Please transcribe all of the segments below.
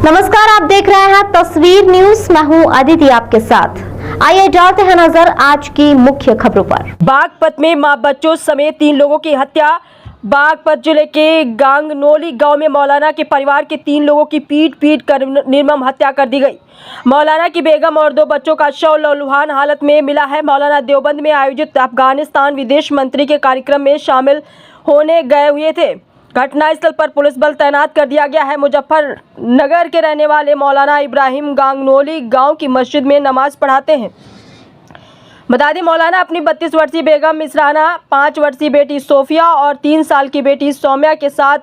नमस्कार, आप देख रहे हैं तस्वीर न्यूज। मैं हूं अदिति आपके साथ। आइए डालते हैं नजर आज की मुख्य खबरों पर। बागपत में मां बच्चों समेत 3 लोगों की हत्या। बागपत जिले के गांगनोली गांव में मौलाना के परिवार के 3 लोगों की पीट कर निर्मम हत्या कर दी गई। मौलाना की बेगम और 2 बच्चों का शव लहूलुहान हालत में मिला है। मौलाना देवबंद में आयोजित अफगानिस्तान विदेश मंत्री के कार्यक्रम में शामिल होने गए हुए थे। घटनास्थल पर पुलिस बल तैनात कर दिया गया है। मुजफ्फरनगर के रहने वाले मौलाना इब्राहिम गांगनोली गांव की मस्जिद में नमाज पढ़ाते हैं। बता दें, मौलाना अपनी 32 वर्षीय बेगम मिसराना, 5 वर्षीय बेटी सोफिया और 3 साल की बेटी सौम्या के साथ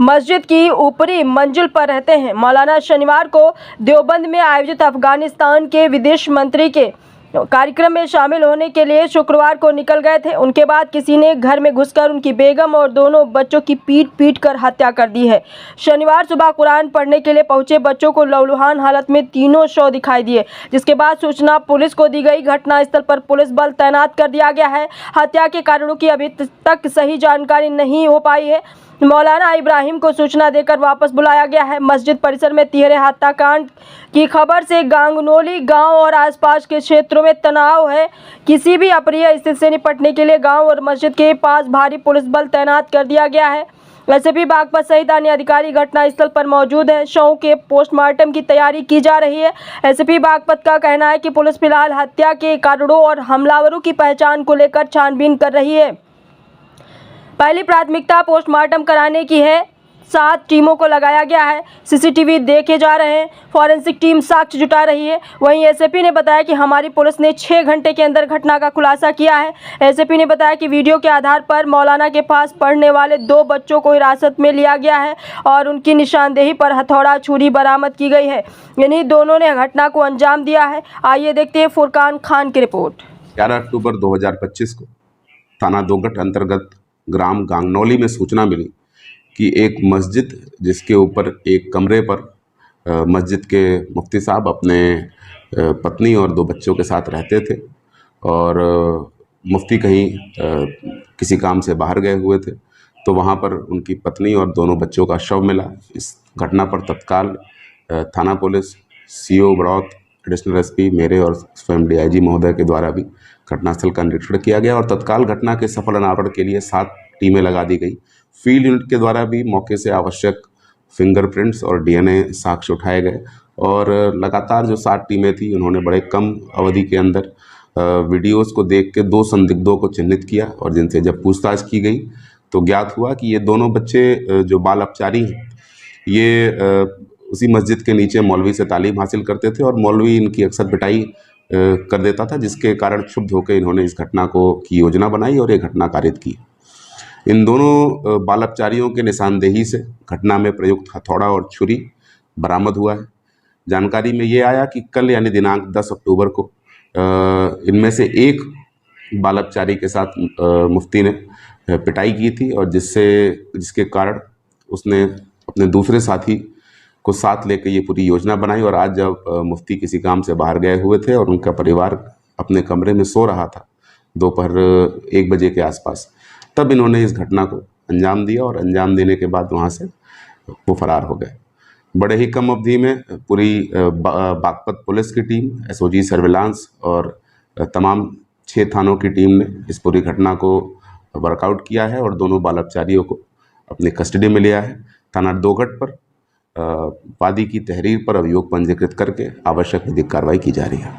मस्जिद की ऊपरी मंजिल पर रहते हैं। मौलाना शनिवार को देवबंद में आयोजित अफगानिस्तान के विदेश मंत्री के कार्यक्रम में शामिल होने के लिए शुक्रवार को निकल गए थे। उनके बाद किसी ने घर में घुसकर उनकी बेगम और दोनों बच्चों की पीट कर हत्या कर दी है। शनिवार सुबह कुरान पढ़ने के लिए पहुंचे बच्चों को लहूलुहान हालत में तीनों शव दिखाई दिए, जिसके बाद सूचना पुलिस को दी गई। घटनास्थल पर पुलिस बल तैनात कर दिया गया है। हत्या के कारणों की अभी तक सही जानकारी नहीं हो पाई है। मौलाना इब्राहिम को सूचना देकर वापस बुलाया गया है। मस्जिद परिसर में तिहरे हत्याकांड की खबर से गांगनोली गांव और आसपास के क्षेत्रों में तनाव है। किसी भी अप्रिय स्थिति से निपटने के लिए गांव और मस्जिद के पास भारी पुलिस बल तैनात कर दिया गया है। एसपी बागपत सहित अन्य अधिकारी घटनास्थल पर मौजूद हैं। शव के पोस्टमार्टम की तैयारी की जा रही है। एसपी बागपत का कहना है कि पुलिस फिलहाल हत्या के कारणों और हमलावरों की पहचान को लेकर छानबीन कर रही है। पहली प्राथमिकता पोस्टमार्टम कराने की है। 7 टीमों को लगाया गया है। सीसीटीवी देखे जा रहे हैं। फॉरेंसिक टीम साक्ष्य जुटा रही है। वहीं एसपी ने बताया कि हमारी पुलिस ने 6 घंटे के अंदर घटना का खुलासा किया है। एसपी ने बताया कि वीडियो के आधार पर मौलाना के पास पढ़ने वाले 2 बच्चों को हिरासत में लिया गया है और उनकी निशानदेही पर हथौड़ा छुरी बरामद की गई है। इन्हीं दोनों ने घटना को अंजाम दिया है। आइए देखते हैं फुरकान खान की रिपोर्ट। 11 अक्टूबर 2025 को थाना दोगट अंतर्गत ग्राम गांगनौली में सूचना मिली कि एक मस्जिद जिसके ऊपर एक कमरे पर मस्जिद के मुफ्ती साहब अपने पत्नी और 2 बच्चों के साथ रहते थे और मुफ्ती कहीं किसी काम से बाहर गए हुए थे, तो वहाँ पर उनकी पत्नी और दोनों बच्चों का शव मिला। इस घटना पर तत्काल थाना police, CO Baraut, additional SP मेरे और स्वयं डीआईजी महोदय के द्वारा भी घटनास्थल का निरीक्षण किया गया और तत्काल घटना के सफल अनावरण के लिए 7 टीमें लगा दी गई। फील्ड यूनिट के द्वारा भी मौके से आवश्यक फिंगरप्रिंट्स और डीएनए साक्ष्य उठाए गए और लगातार जो 7 टीमें थी उन्होंने बड़े कम अवधि के अंदर वीडियोस को देख के 2 संदिग्धों को चिन्हित किया और जिनसे जब पूछताछ की गई तो ज्ञात हुआ कि ये दोनों बच्चे जो बाल अपचारी हैं, ये उसी मस्जिद के नीचे मौलवी से तालीम हासिल करते थे और मौलवी इनकी अक्सर पिटाई कर देता था, जिसके कारण क्षुब्ध होकर इन्होंने इस घटना की योजना बनाई और ये घटना कारित की। इन दोनों बाल अपचारियों के निशानदेही से घटना में प्रयुक्त हथौड़ा और छुरी बरामद हुआ है। जानकारी में ये आया कि कल यानी दिनांक 10 अक्टूबर को इनमें से एक बाल अपचारी के साथ मुफ्ती ने पिटाई की थी और जिसके कारण उसने अपने दूसरे साथी को साथ लेकर ये पूरी योजना बनाई और आज जब मुफ्ती किसी काम से बाहर गए हुए थे और उनका परिवार अपने कमरे में सो रहा था दोपहर 1 बजे के आसपास, तब इन्होंने इस घटना को अंजाम दिया और अंजाम देने के बाद वहाँ से वो फरार हो गए। बड़े ही कम अवधि में पूरी बागपत पुलिस की टीम, एसओजी सर्विलांस और तमाम 6 थानों की टीम ने इस पूरी घटना को वर्कआउट किया है और दोनों बाल अपचारियों को अपनी कस्टडी में लिया है। थाना दोगट पर वादी की तहरीर पर अभियोग पंजीकृत करके आवश्यक विधिक कार्रवाई की जा रही है।